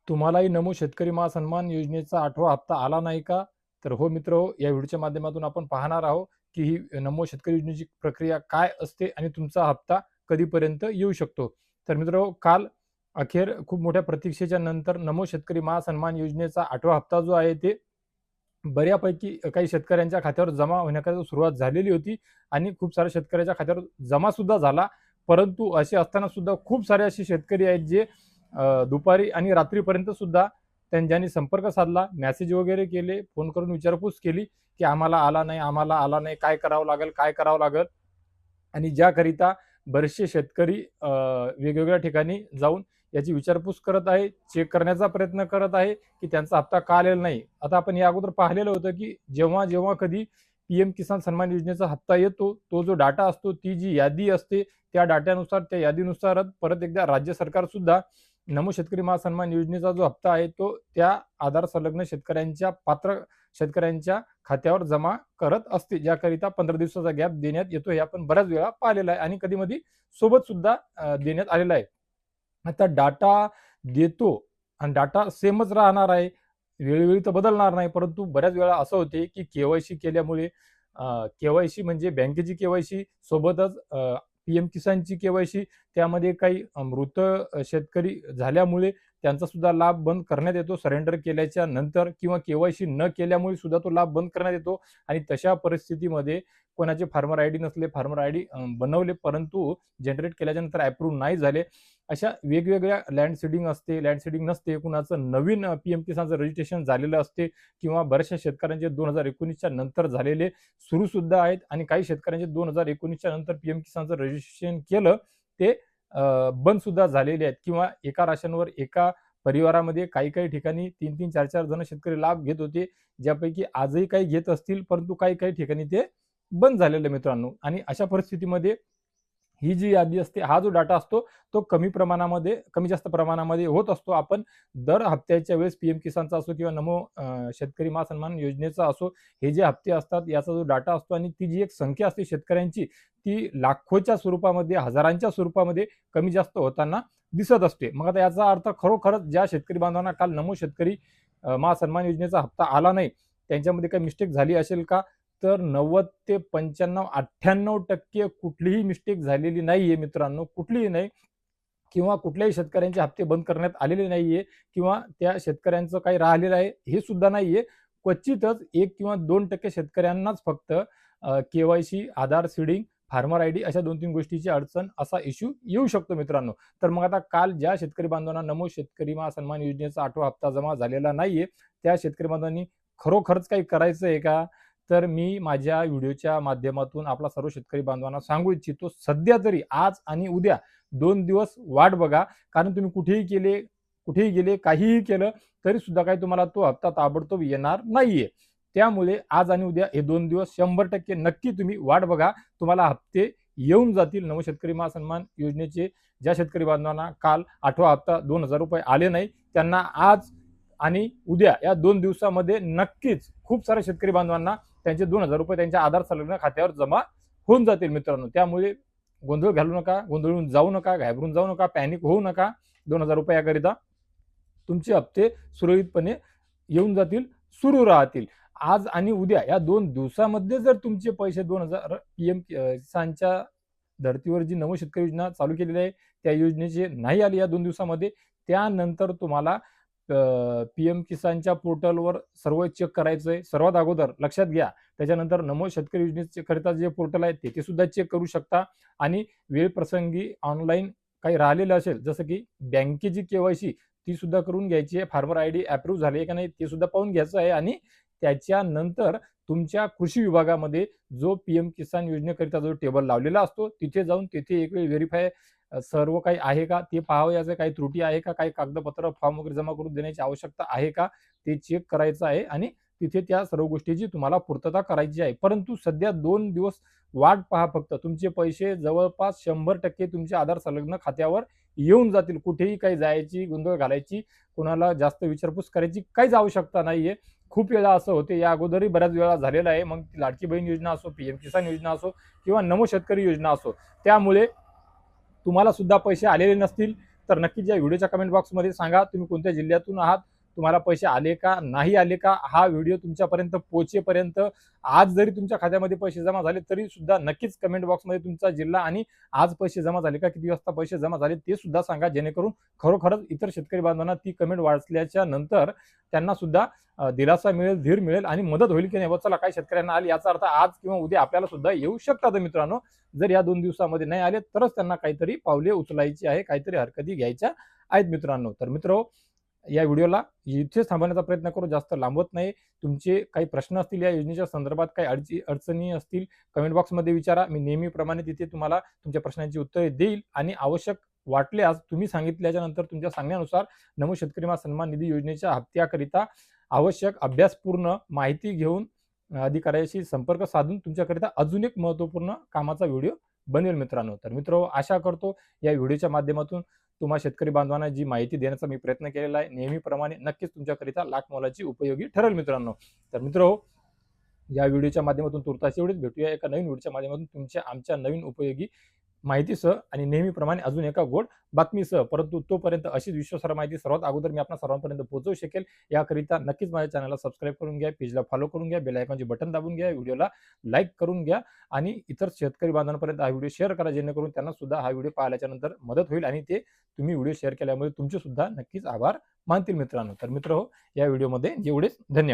तुम्हालाही नमो शेतकरी महासन्मान योजनेचा 8वा हप्ता आला नाही का? तर हो मित्रहो, या व्हिडिओच्या माध्यमातून आपण पाहणार आहोत, की ही नमो शेतकरी योजनेची प्रक्रिया काय असते आणि तुमचा हप्ता कधीपर्यंत येऊ शकतो. तर मित्रहो, काल अखेर खूप मोठ्या प्रतीक्षेच्या नंतर नमो शेतकरी महासन्मान योजनेचा 8वा हप्ता जो आहे ते बऱ्यापैकी काही शेतकऱ्यांच्या खात्यावर जमा होण्याकरता सुरुवात झालेली होती आणि खूप साऱ्या शेतकऱ्याच्या खात्यावर जमा सुद्धा झाला. परंतु असे असताना सुद्धा खूप सारे असे शेतकरी आहेत जे दुपारी आणि रात्रीपर्यंत सुद्धा ज्यांनी संपर्क साधला, मेसेज वगैरे केले, फोन करून विचारपूस केली, की आम्हाला आला नाही, आम्हाला आला नाही, काय करावं लागेल, काय करावं लागेल? आणि ज्याकरिता बरेचसे शेतकरी वेगवेगळ्या ठिकाणी जाऊन याची विचारपूस करत आहे, चेक करण्याचा प्रयत्न करत आहे, की त्यांचा हप्ता का आलेला नाही. आता आपण या अगोदर पाहिलेलं होतं, की जेव्हा कधी पीएम किसान सन्मान योजनेचा हप्ता येतो, तो जो डाटा असतो, ती जी यादी असते, त्या डाट्यानुसार, त्या यादीनुसारच परत एकदा राज्य सरकार सुद्धा नमो शेतकरी महासन्मान योजनेचा जो हप्ता आहे, तो त्या आधार संलग्न शेतकऱ्यांच्या पात्र शेतकऱ्यांच्या खात्यावर जमा करत असते, ज्याकरिता 15 दिवसाचा गॅप देण्यात येतो. हे आपण बऱ्याच वेळा पाहिलेलं आहे आणि कधी-मधी सोबत सुद्धा देण्यात आलेला आहे. आता डाटा देतो आणि डाटा सेमच राहणार आहे. वेळोवेळी तर बदलणार नाही. परंतु बऱ्याच वेळा असं होते, की के-वाय-सी केल्यामुळे के-वाय-सी म्हणजे बँकेची के-वाय-सी सोबतच पीएम किसानची के-वाय-सी त्यामध्ये काही मृत शेतकरी झाल्यामुळे त्यांचा सुद्धा लाभ बंद करण्यात येतो सरेंडर केल्याच्या नंतर किंवा के-वाय-सी न केल्यामुळे सुद्धा तो लाभ बंद करण्यात येतो आणि तशा परिस्थितीमध्ये कोणाचे फार्मर आयडी नसले, फार्मर आयडी बनवले परंतु जनरेट केल्याच्यानंतर अप्रूव्ह नाही झाले. अशा वेगवेगळ्या लँड सीडिंग असते, लँड सीडिंग नसते, कुणाचं नवीन पीएम किसानचं रजिस्ट्रेशन झालेलं असते किंवा बऱ्याचशा शेतकऱ्यांचे 2019च्या नंतर झालेले सुरू सुद्धा आहेत आणि काही शेतकऱ्यांचे 2019च्या नंतर पीएम किसानचं रजिस्ट्रेशन केलं ते बंद सुद्धा झालेले आहेत किंवा एका राशनवर एका परिवारामध्ये काही ठिकाणी 3-3, 4-4 जण शेतकरी लाभ घेत होते, ज्यापैकी आजही काही घेत असतील, परंतु काही ठिकाणी ते बंद झालेलं मित्रांनो. आणि अशा परिस्थितीमध्ये ही जी यादी असते, हा जो डाटा असतो, तो कमी जास्त प्रमाणामध्ये होत असतो. आपण दर हप्त्याच्या वेळेस पीएम किसानचा असो किंवा नमो शेतकरी महासन्मान योजनेचा असो, हे जे हप्ते असतात याचा जो डाटा असतो आणि ती जी एक संख्या असते शेतकऱ्यांची, ती लाखोच्या स्वरूपामध्ये, हजारांच्या स्वरूपामध्ये कमी जास्त होताना दिसत असते. मग आता याचा अर्थ खरोखरच ज्या शेतकरी बांधवांना काल नमो शेतकरी महासन्मान योजनेचा हप्ता आला नाही, त्यांच्यामध्ये काही मिस्टेक झाली असेल का? तर 90 ते 95, 98% कुठलीही मिस्टेक झालेली नाहीये मित्रांनो, कुठलीही नाही किंवा कुठल्याही शेतकऱ्यांचे हप्ते बंद करण्यात आलेले नाहीये किंवा त्या शेतकऱ्यांचं काही राहिलेलं आहे हे सुद्धा नाहीये. क्वचितच 1 किंवा 2% शेतकऱ्यांनाच फक्त के-वाय-सी, आधार सीडिंग, फार्मर आयडी अशा 2-3 गोष्टीची अडचण असा इश्यू येऊ शकतो मित्रांनो. तर मग आता काल ज्या शेतकरी बांधवांना नमो शेतकरी महासन्मान योजनेचा 8वा हप्ता जमा झालेला नाहीये, त्या शेतकरी बांधवांनी खरोखरच काही करायचं आहे का? तर मी माझ्या व्हिडिओच्या माध्यमातून आपला सर्व शेतकरी बांधवांना सांगू इच्छितो, सध्या तरी आज आणि उद्या 2 दिवस वाट बघा. कारण तुम्ही कुठेही गेले, काहीही केलं, तरी सुद्धा काही तुम्हाला तो हप्ता ताबडतोब येणार नाहीये. त्यामुळे आज आणि उद्या हे 2 दिवस 100% नक्की तुम्ही वाट बघा. तुम्हाला हप्ते येऊन जातील. नवशेतकरी महासन्मान योजनेचे ज्या शेतकरी बांधवांना काल 8वा हप्ता ₹2000 आले नाही, त्यांना आज आणि उद्या या 2 दिवसामध्ये नक्कीच खूप साऱ्या शेतकरी बांधवांना त्यांचे ₹2000 त्यांच्या आधार संलग्न खात्यावर जमा होऊन जातील मित्रांनो. त्यामुळे गोंधळ घालू नका, गोंधळून जाऊ नका, घाबरून जाऊ नका, पॅनिक होऊ नका. ₹2000 करिता तुमचे हप्ते सुरळीतपणे येऊन जातील, सुरू राहतील. आज आणि उद्या या 2 दिवसामध्ये जर तुमचे पैसे 2000 पीएम किसानच्या धर्तीवर जी नमो शेतकरी योजना चालू केलेली आहे, त्या योजनेचे नाही आले या 2 दिवसामध्ये, त्यानंतर तुम्हाला पीएम किसानच्या पोर्टलवर सर्व चेक करायचं आहे. सर्वात अगोदर लक्षात घ्या. त्याच्यानंतर नमो शेतकरी योजनेकरिता जे पोर्टल आहे ते सुद्धा चेक करू शकता आणि वेळ प्रसंगी ऑनलाईन काही राहिलेलं असेल, जसं की बँकेची के-वाय-सी ती सुद्धा करून घ्यायची आहे. फार्मर आयडी अप्रूव्ह झाली आहे का नाही ते सुद्धा पाहून घ्यायचं आहे आणि त्याच्यानंतर तुमच्या कृषी विभागामध्ये जो पीएम किसान योजनेकरिता जो टेबल लावलेला असतो, तिथे जाऊन तिथे एक वेळ व्हेरिफाय सर्व काही आहे का ते पाहावयाचं, काही त्रुटी आहे का, काही कागदपत्र फॉर्म वगैरे जमा करून देण्याची आवश्यकता आहे का ते चेक करायचं आहे आणि तिथे त्या सर्व गोष्टीची तुम्हाला पूर्तता करायची आहे. परंतु सध्या 2 दिवस वाट पहा फक्त. तुमचे पैसे जवळपास 100% तुमच्या आधार संलग्न खात्यावर येऊन जातील. कुठेही काही जायची, गोंधळ घालायची, कोणाला जास्त विचारपूस करायची काहीच आवश्यकता नाहीये. खूप वेळा असं होते, या अगोदरही बऱ्याच वेळा झालेलं आहे. मग लाडकी बहीण योजना असो, पीएम किसान योजना असो किंवा नमो शेतकरी योजना असो, त्यामुळे तुम्हाला सुद्धा पैसे आलेले नसतील, तर नक्कीच या व्हिडिओच्या कमेंट बॉक्समध्ये सांगा तुम्ही कोणत्या जिल्ह्यातून आहात, तुम्हाला पैसे आले का नाही आले का. हा व्हिडिओ तुमच्यापर्यंत पोहोचेपर्यंत आज जरी तुमच्या खात्यामध्ये पैसे जमा झाले तरी सुद्धा नक्कीच कमेंट बॉक्समध्ये तुमचा जिल्हा आणि आज पैसे जमा झाले का, किती वाजता पैसे जमा झाले ते सुद्धा सांगा, जेणेकरून खरोखरच इतर शेतकरी बांधवांना ती कमेंट वाचल्याच्या नंतर त्यांना सुद्धा दिलासा मिळेल, धीर मिळेल आणि मदत होईल की नाही चला काही शेतकऱ्यांना आली, याचा अर्थ आज किंवा उद्या आपल्याला सुद्धा येऊ शकतात मित्रांनो. जर या 2 दिवसामध्ये नाही आले तरच त्यांना काहीतरी पावले उचलायची आहे, काहीतरी हरकती घ्यायच्या आहेत मित्रांनो. तर मित्र या व्हिडिओला इथेच थांबवण्याचा प्रयत्न करू, जास्त लांबवत नाही. तुमचे काही प्रश्न असतील या योजनेच्या संदर्भात, काही अडचणी असतील कमेंट बॉक्समध्ये विचारा. मी नेहमीप्रमाणे तिथे तुम्हाला तुमच्या प्रश्नांची उत्तरे देईल आणि आवश्यक वाटल्यास तुम्ही सांगितल्याच्या नंतर तुमच्या सांगण्यानुसार नमो शेतकरी सन्मान निधी योजनेच्या हप्त्याकरिता आवश्यक अभ्यासपूर्ण माहिती घेऊन अधिकाऱ्याशी संपर्क साधून तुमच्याकरिता अजून एक महत्त्वपूर्ण कामाचा व्हिडिओ बनवेल मित्रांनो. तर मित्र आशा करतो या व्हिडिओच्या माध्यमातून तुम्हा शेतकरी बांधवांना जी माहिती देण्याचा मी प्रयत्न केलेला आहे नेहमीप्रमाणे नक्कीच तुमच्याकरिता लाख मोलाची उपयोगी ठरेल मित्रांनो. तर मित्र या व्हिडिओच्या माध्यमातून तुर्तास एवढेच. भेटूया एका नवीन व्हिडिओच्या माध्यमातून तुमच्या आमच्या नवीन उपयोगी माहितीसह आणि नेहमीप्रमाणे अजून एका गोड बातमीसह. परंतु तोपर्यंत अशीच विश्वासार्ह माहिती सर्वात अगोदर मी आपल्या सर्वांपर्यंत पोहोचवू शकेल याकरिता नक्कीच माझ्या चॅनलला सबस्क्राईब करून घ्या, पेजला फॉलो करून घ्या, बेल आयकॉनचे बटन दाबून घ्या, व्हिडिओला लाईक करून घ्या आणि इतर शेतकरी बांधवांपर्यंत हा व्हिडिओ शेअर करा, जेणेकरून त्यांना सुद्धा हा व्हिडिओ पाहिल्याच्या नंतर मदत होईल आणि ते तुम्ही व्हिडिओ शेअर केल्यामुळे तुमचे सुद्धा नक्कीच आभार मानतील मित्रांनो. तर मित्र या व्हिडिओमध्ये एवढेच. धन्यवाद.